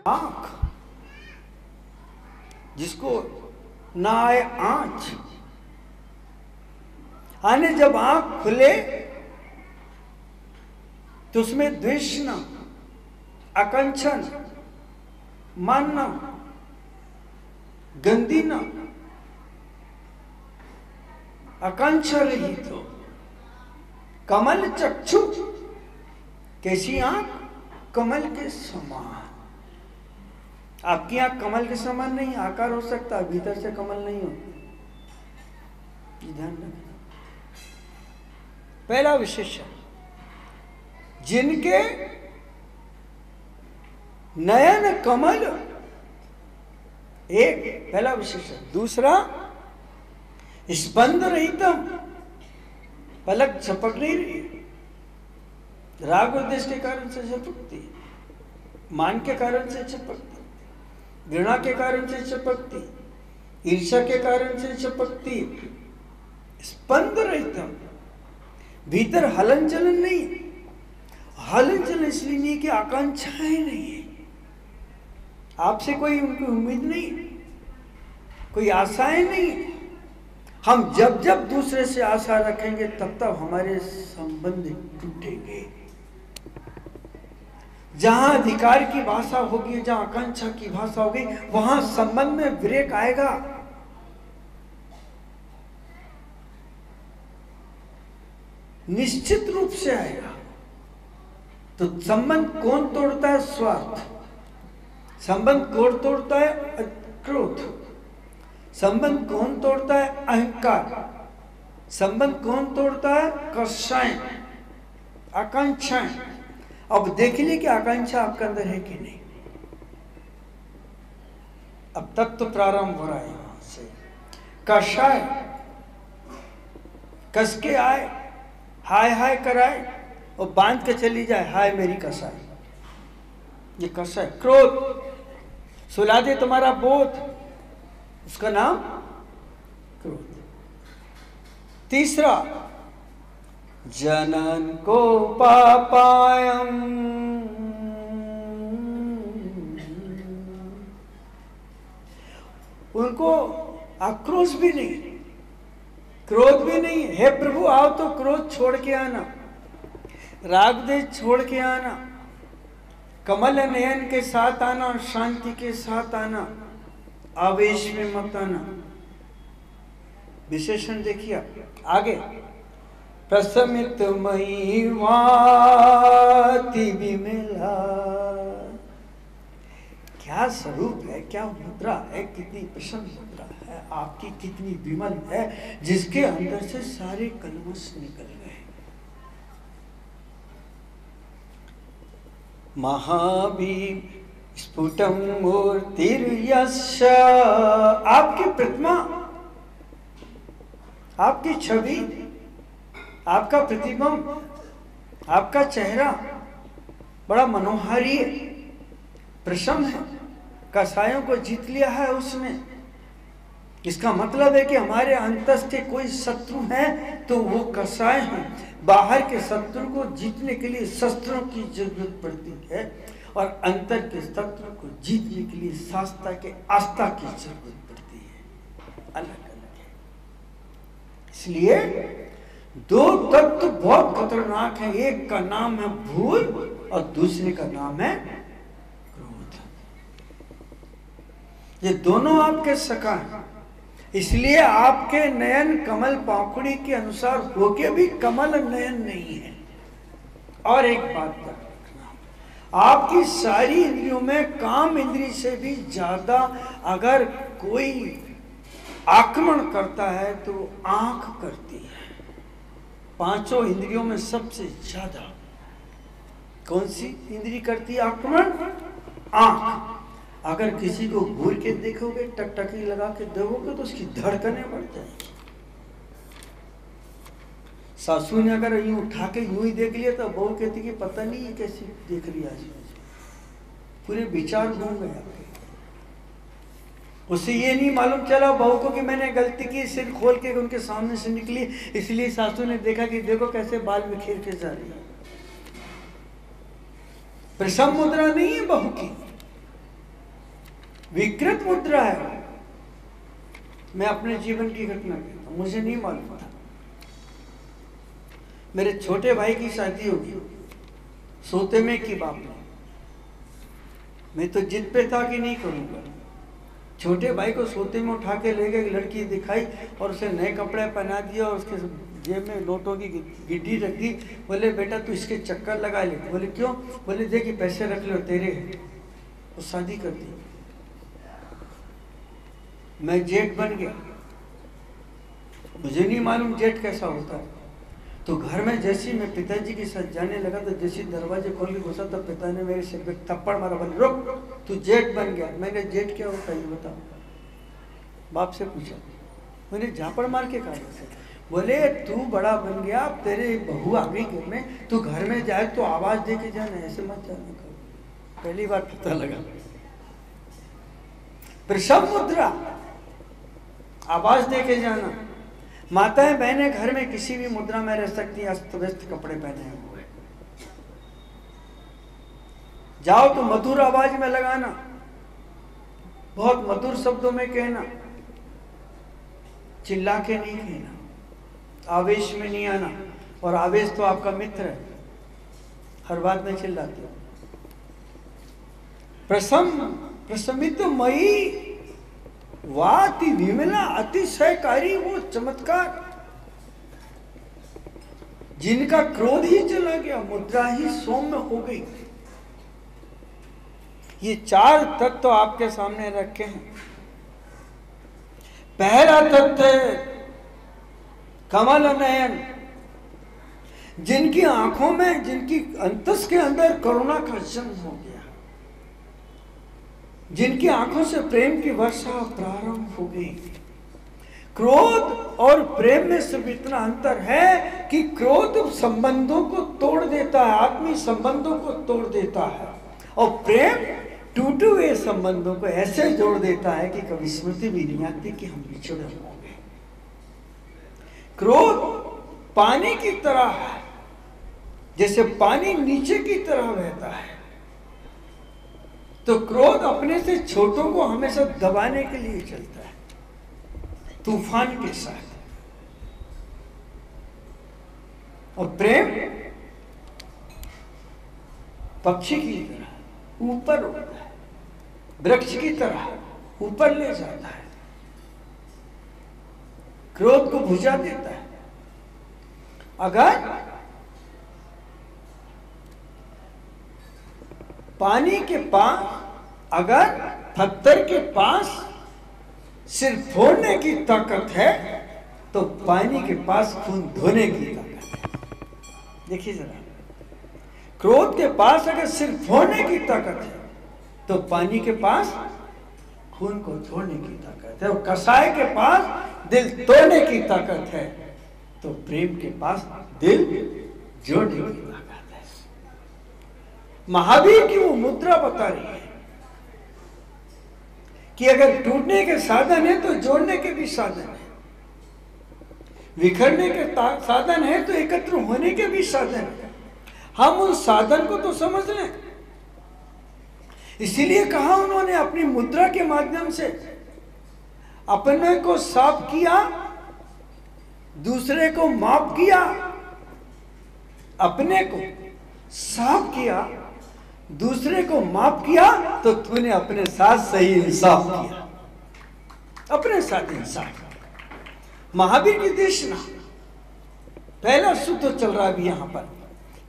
आंख जिसको ना आए आंच, आने जब आंख खुले तो उसमें द्वेष न, आकांक्षा न, मान न, गंदी न, आकांक्षा रहित हो। कमल चक्षु, कैसी आंख? कमल के समान। आपकी आंख कमल के समान नहीं, आकार हो सकता है, भीतर से कमल नहीं हो। ध्यान रखना। पहला विशेषण, जिनके नयन कमल, एक पहला विशेषण। दूसरा, स्पंद रहितम, पलक झपक नहीं रही, राग और देश के कारण से झपकती, मान के कारण से झपकती, घृणा के कारण से झपकती, ईर्ष्या के कारण से झपकती। स्पंद रहितम, भीतर हलन चलन नहीं। हलन चलन इसलिए नहीं कि आकांक्षाएं नहीं है, आपसे कोई उनकी उम्मीद नहीं, कोई आशाएं नहीं। हम जब जब दूसरे से आशा रखेंगे तब तब हमारे संबंध टूटेंगे। जहां अधिकार की भाषा होगी, जहां आकांक्षा की भाषा होगी, वहां संबंध में ब्रेक आएगा। निश्चित रूप से आएगा। तो संबंध कौन तोड़ता है? स्वार्थ। संबंध कौन तोड़ता है? क्रोध। संबंध कौन तोड़ता है? अहंकार। संबंध कौन तोड़ता है? कषाय, आकांक्षाएं। अब देख लीजिए कि आकांक्षा आपके अंदर है कि नहीं। अब तक तो प्रारंभ हो रहा है यहां से। कषाय, कस के आए, हाय हाय कराए और बांध के चली जाए, हाय मेरी कसाई। ये कसाई। क्रोध, सुला दे तुम्हारा बोध, उसका नाम क्रोध। तीसरा, जनन को पापायम, उनको आक्रोश भी नहीं, क्रोध भी नहीं। हे प्रभु आओ तो क्रोध छोड़ के आना, राग देश छोड़ के आना, कमल नयन के साथ आना, शांति के साथ आना, आवेश में मत आना। विशेषण देखिए आगे। प्रशमित मई वाति विमला, क्या स्वरूप है, क्या मुद्रा है, कितनी प्रसन्न मुद्रा है आपकी, कितनी विमल है, जिसके अंदर से सारे कलमश निकल गए। महावीर स्फुटम मूर्तिर्यस्य, आपकी प्रतिमा, आपकी छवि, आपका प्रतिबिंब, आपका चेहरा बड़ा मनोहारी है, प्रसन्न है। कसायों को जीत लिया है उसने। इसका मतलब है कि हमारे अंतस के कोई शत्रु हैं तो वो कसाय हैं। बाहर के शत्रु को जीतने के लिए शस्त्रों की जरूरत पड़ती है और अंतर के शत्रु को जीतने के लिए शास्त्र के आस्था की जरूरत पड़ती है। अलग अलग है। इसलिए दो तत्व बहुत खतरनाक है। एक का नाम है भूल और दूसरे का नाम है क्रोध। ये दोनों आपके सखा हैं। इसलिए आपके नयन कमल पाखुड़ी के अनुसार होके भी कमल नयन नहीं है। और एक बात याद रखना, आपकी सारी इंद्रियों में काम इंद्रिय से भी ज्यादा अगर कोई आक्रमण करता है तो आंख करती है। पांचों इंद्रियों में सबसे ज्यादा कौन सी इंद्री करती है आक्रमण? आंख। अगर किसी को घूर के देखोगे, टकटकी लगा के देखोगे तो उसकी धड़कनें बढ़ जाएंगी। सासू ने अगर यूं उठा के यूं ही देख लिया तो बहू कहती कि पता नहीं ये कैसी देख रही आज। पूरे विचार घूम गए आपके। उसे ये नहीं मालूम चला बहू को कि मैंने गलती की, सिर खोल के उनके सामने से निकली, इसलिए सासू ने देखा कि देखो कैसे बाल बिखेर के जा रही है। प्रसम मुद्रा नहीं है बहू की, विकृत मुद्रा है। मैं अपने जीवन की घटना कहता हूं, मुझे नहीं मालूम था। मेरे छोटे भाई की शादी होगी सोते में की बाप ने, मैं तो जिद पे था कि नहीं करूंगा। छोटे भाई को सोते में उठा के ले गए, लड़की दिखाई और उसे नए कपड़े पहना दिया और उसके जेब में नोटों की गिड्डी रख दी। बोले बेटा तू इसके चक्कर लगा ले। बोले क्यों? बोले देखिए पैसे रख लो तेरे हैं। वो शादी कर दी। मैं जेठ बन गया, मुझे नहीं मालूम जेठ कैसा होता है। तो घर में जैसे मैं पिताजी के साथ जाने लगा तो जैसे दरवाजे खोल के घुसा तो पिता ने मेरे सिर पे थप्पड़ मारा, बोले रुक तू जेठ बन गया। मैंने जेठ क्या होता है ये बताओ? बाप से पूछा, मैंने झापड़ मार के कहा। बोले तू बड़ा बन गया, अब तेरे बहू आ गई घर में, तू घर में जाए तो आवाज दे के जाना, ऐसे मत जाने का। पहली बार पता लगा प्रसव मुद्रा, आवाज दे के जाना। माताएं बहनें घर में किसी भी मुद्रा में रह सकती हैं, अस्त व्यस्त कपड़े पहने हुए। जाओ तो मधुर आवाज में लगाना, बहुत मधुर शब्दों में कहना, चिल्ला के नहीं कहना, आवेश में नहीं आना। और आवेश तो आपका मित्र है, हर बात में चिल्लाते हो। प्रशमित मई वाति विमला अतिशयकारी वो चमत्कार, जिनका क्रोध ही चला गया, मुद्रा ही सौम्य हो गई। ये चार तत्व तो आपके सामने रखे हैं। पहला तत्व कमल नयन, जिनकी आंखों में, जिनकी अंतस के अंदर करुणा का जन्म हो गया, जिनकी आंखों से प्रेम की वर्षा प्रारंभ हो गई। क्रोध और प्रेम में सिर्फ इतना अंतर है कि क्रोध संबंधों को तोड़ देता है, आत्मीय संबंधों को तोड़ देता है, और प्रेम टूटे हुए संबंधों को ऐसे जोड़ देता है कि कभी स्मृति भी नहीं आती कि हम बिछड़े होंगे। क्रोध पानी की तरह है, जैसे पानी नीचे की तरह बहता है, तो क्रोध अपने से छोटों को हमेशा दबाने के लिए चलता है, तूफान के साथ। और प्रेम पक्षी की तरह ऊपर उड़ता है, वृक्ष की तरह ऊपर ले जाता है, क्रोध को बुझा देता है। अगर पानी के पास, अगर पत्थर के पास सिर्फ फोड़ने की ताकत है तो पानी के पास खून धोने की ताकत है। देखिए जरा, क्रोध के पास अगर सिर्फ फोड़ने की ताकत है तो पानी के पास खून को धोने की ताकत है। और कसाई के पास दिल तोड़ने की ताकत है, तो प्रेम के पास दिल जोड़ने की ताकत है। महावीर की वो मुद्रा बता रही है कि अगर टूटने के साधन है तो जोड़ने के भी साधन है, बिखरने के साधन है तो एकत्र होने के भी साधन है। हम उस साधन को तो समझ लें। इसीलिए कहा उन्होंने अपनी मुद्रा के माध्यम से अपने को साफ किया, दूसरे को माफ किया, अपने को साफ किया, दूसरे को माफ किया, तो तूने अपने साथ सही इंसाफ किया, अपने साथ इंसाफ। महावीर की देशना पहला सूत्र चल रहा है अभी यहां पर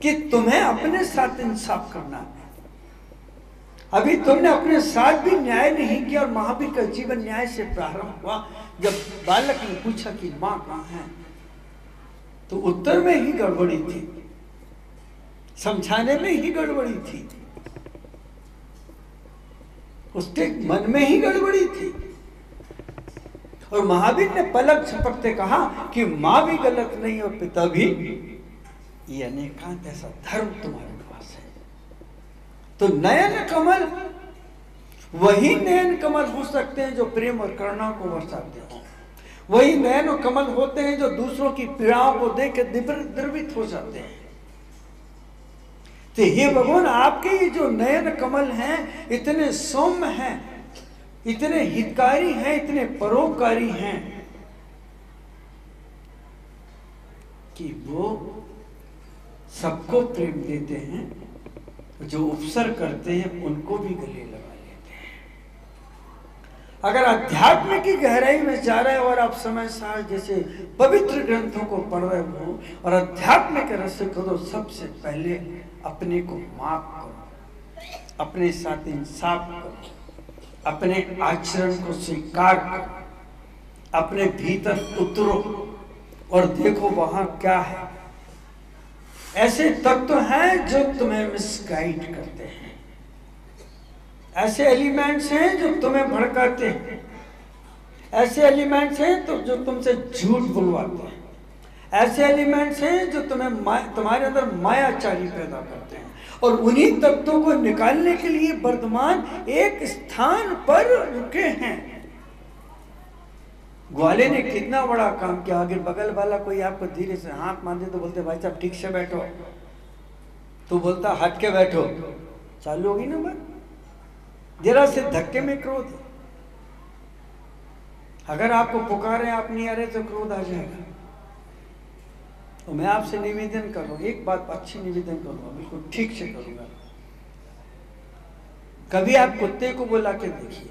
कि तुम्हें अपने साथ इंसाफ करना है। अभी तुमने अपने साथ भी न्याय नहीं किया। और महावीर का जीवन न्याय से प्रारंभ हुआ। जब बालक ने पूछा कि मां कहां है, तो उत्तर में ही गड़बड़ी थी, समझाने में ही गड़बड़ी थी, उसके मन में ही गड़बड़ी थी। और महावीर ने पलक झपकते कहा कि मां भी गलत नहीं और पिता भी, ये अनेकांत ऐसा धर्म तुम्हारे पास है। तो नयन कमल वही नयन कमल हो सकते हैं जो प्रेम और करुणा को बरसाते हैं। वही नयन और कमल होते हैं जो दूसरों की पीड़ाओं को देख के द्रवित हो जाते हैं। तो हे भगवान, आपके ये जो नयन कमल हैं इतने सौम्य हैं, इतने हितकारी हैं, इतने परोपकारी हैं कि वो सबको प्रेम देते हैं, जो उपसर करते हैं उनको भी गले लगा लेते हैं। अगर अध्यात्म की गहराई में जा रहे हो और आप समय सार जैसे पवित्र ग्रंथों को पढ़ रहे हो और अध्यात्म के रस को, तो सबसे पहले अपने को माफ करो, अपने साथ इंसाफ करो, अपने आचरण को स्वीकार करो, अपने भीतर उतरो और देखो वहां क्या है। ऐसे तत्व हैं जो तुम्हें मिसगाइड करते हैं, ऐसे एलिमेंट्स हैं जो तुम्हें भड़काते हैं, ऐसे एलिमेंट्स हैं तो जो तुमसे झूठ बुलवाते हैं, ऐसे एलिमेंट्स हैं जो तुम्हारे अंदर मायाचारी पैदा करते हैं। और उन्हीं तत्वों को निकालने के लिए वर्तमान एक स्थान पर रुके हैं। ग्वाले ने कितना बड़ा काम किया। अगर बगल वाला कोई आपको धीरे से हाथ मार दे तो बोलते भाई साहब ठीक से बैठो, तो बोलता हट के बैठो, चालू होगी ना बात। जरा से धक्के में क्रोध। अगर आपको पुकारे आप नहीं आ रहे तो क्रोध आ जाएगा। तो मैं आपसे निवेदन करूँ, एक बात अच्छी निवेदन करूंगा, बिल्कुल ठीक से करूंगा। कभी आप कुत्ते को बुला के देखिए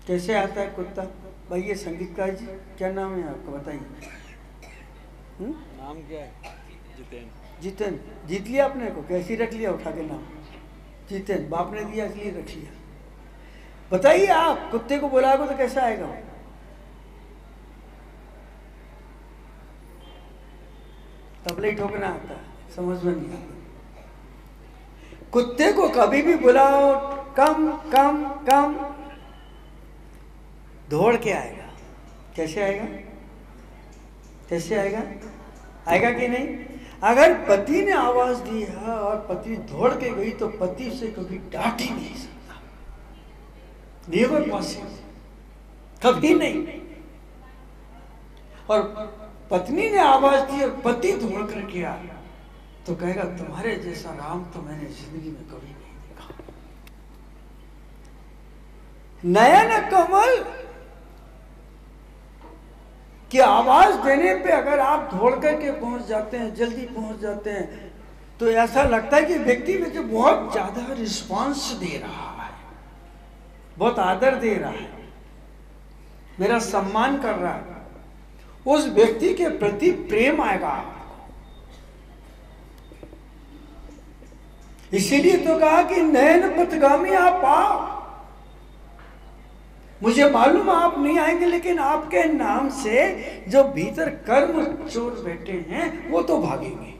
कैसे आता है कुत्ता। भाई ये संगीतकार जी क्या नाम है आपका बताइए। नाम क्या है? जितेन। जितेन, जीत लिया आपने को, कैसी रख लिया उठा के नाम जितेन, बाप ने दिया इसलिए रख लिया। बताइए आप कुत्ते को बुलाओगे तो कैसा आएगा? तबले ठोकना आता है, समझ में नहीं आता। कुत्ते को कभी भी बुलाओ कम कम कम दौड़ के आएगा। कैसे आएगा? कैसे आएगा? आएगा कि नहीं? अगर पति ने आवाज दी है और पति दौड़ के गई तो पति से कभी डांट ही नहीं सकता। नेवर पॉसिबल, कभी नहीं। और पत्नी ने आवाज दी और पति दौड़ कर गया तो कहेगा तुम्हारे जैसा राम तो मैंने जिंदगी में कभी नहीं देखा। नयन कमल कि आवाज देने पे अगर आप दौड़ करके पहुंच जाते हैं, जल्दी पहुंच जाते हैं, तो ऐसा लगता है कि व्यक्ति में जो बहुत ज्यादा रिस्पांस दे रहा है, बहुत आदर दे रहा है, मेरा सम्मान कर रहा है, उस व्यक्ति के प्रति प्रेम आएगा आपको। इसीलिए तो कहा कि नयन पथगामी आप आओ। मुझे मालूम आप नहीं आएंगे, लेकिन आपके नाम से जो भीतर कर्म चोर बैठे हैं वो तो भागेंगे।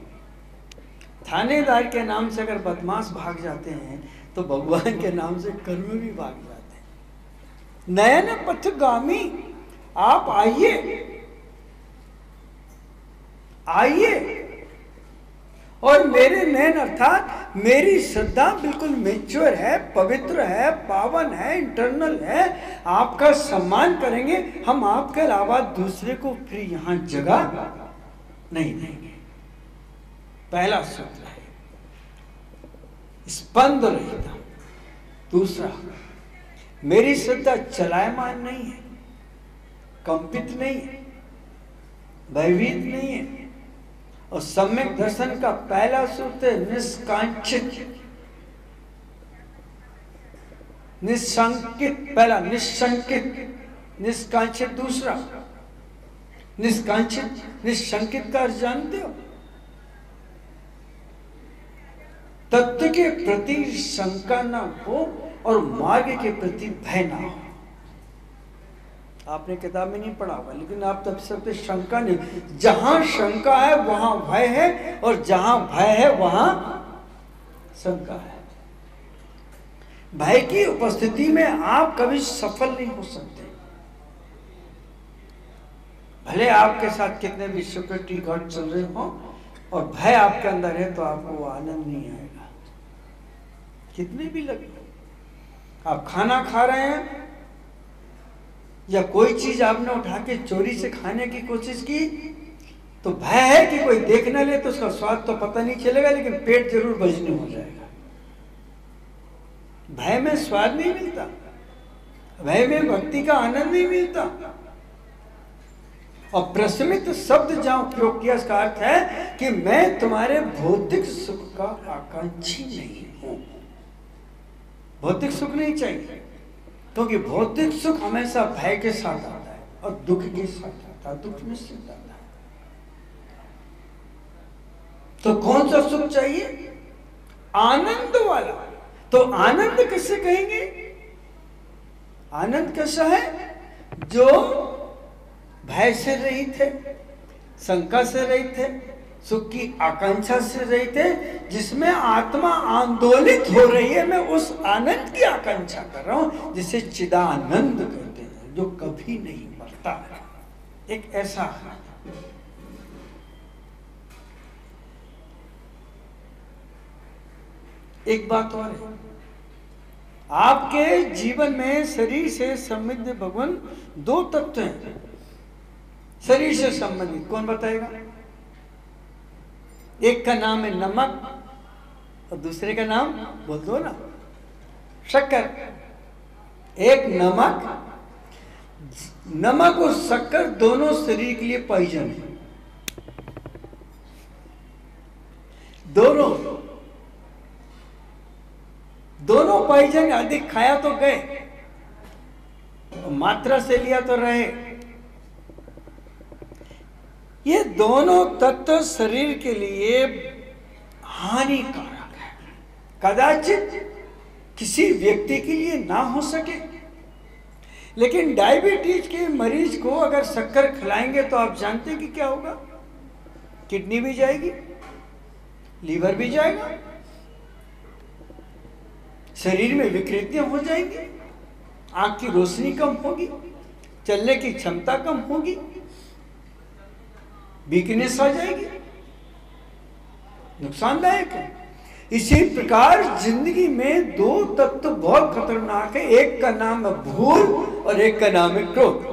थानेदार के नाम से अगर बदमाश भाग जाते हैं तो भगवान के नाम से कर्म भी भाग जाते हैं। नयन पथगामी आप आइए, आइए। और मेरे नयन अर्थात मेरी श्रद्धा बिल्कुल मेच्योर है, पवित्र है, पावन है, इंटरनल है। आपका सम्मान करेंगे हम, आपके अलावा दूसरे को फिर यहां जगह नहीं देंगे। पहला सूत्र है स्पंद रहता। दूसरा, मेरी श्रद्धा चलायमान नहीं है, कंपित नहीं है, भयभीत नहीं है। और सम्यक दर्शन का पहला सूत्र निष्कांक्षित, निशंकित। पहला निशंकित, निष्कांक्षित। दूसरा निष्कांक्षित, निशंकित का अर्थ जानते हो? तत्व के प्रति शंका ना हो और मार्ग के प्रति भय ना हो। आपने किताब में नहीं पढ़ा होगा, लेकिन आप तब से शंका नहीं। जहां शंका है वहां भय है, और जहां भय है वहां शंका है। भय की उपस्थिति में आप कभी सफल नहीं हो सकते। भले आपके साथ कितने भी सिक्योरिटी गार्ड चल रहे हो और भय आपके अंदर है तो आपको वो आनंद नहीं आएगा, कितने भी लगे। आप खाना खा रहे हैं या कोई चीज आपने उठा के चोरी से खाने की कोशिश की, तो भय है कि कोई देख न ले तो उसका स्वाद तो पता नहीं चलेगा, लेकिन पेट जरूर बजने हो जाएगा। भय में स्वाद नहीं मिलता, भय में भक्ति का आनंद नहीं मिलता। और प्रस्मित शब्द जहां उपयोग किया, इसका अर्थ है कि मैं तुम्हारे भौतिक सुख का आकांक्षी नहीं हूं। भौतिक सुख नहीं चाहिए, क्योंकि भौतिक सुख हमेशा भय के साथ आता है और दुख के साथ आता है, दुख निश्चित आता है। तो कौन सा सुख चाहिए? आनंद वाला। तो आनंद किससे कहेंगे? आनंद कैसा है? जो भय से रहित है, शंका से रहित है, सुख की आकांक्षा से रहित है, जिसमें आत्मा आंदोलित हो रही है। मैं उस आनंद की आकांक्षा कर रहा हूं जिसे चिदानंद कहते हैं, जो कभी नहीं मरता है। एक ऐसा आनंद। एक बात और है, आपके जीवन में शरीर से संबंधित भगवान दो तत्व हैं शरीर से संबंधित। कौन बताएगा? एक का नाम है नमक और दूसरे का नाम बोल दो ना, शक्कर। एक नमक और शक्कर दोनों शरीर के लिए पॉइजन है। दोनों पॉइजन। अधिक खाया तो गए, मात्रा से लिया तो रहे। ये दोनों तत्व शरीर के लिए हानिकारक है। कदाचित किसी व्यक्ति के लिए ना हो सके, लेकिन डायबिटीज के मरीज को अगर शक्कर खिलाएंगे तो आप जानते हैं कि क्या होगा? किडनी भी जाएगी, लीवर भी जाएगा, शरीर में विकृतियां हो जाएंगी, आंख की रोशनी कम होगी, चलने की क्षमता कम होगी, वीकनेस आ जाएगी, नुकसानदायक है। इसी प्रकार जिंदगी में दो तत्व बहुत खतरनाक है। एक का नाम है भूल और एक का नाम है क्रोध।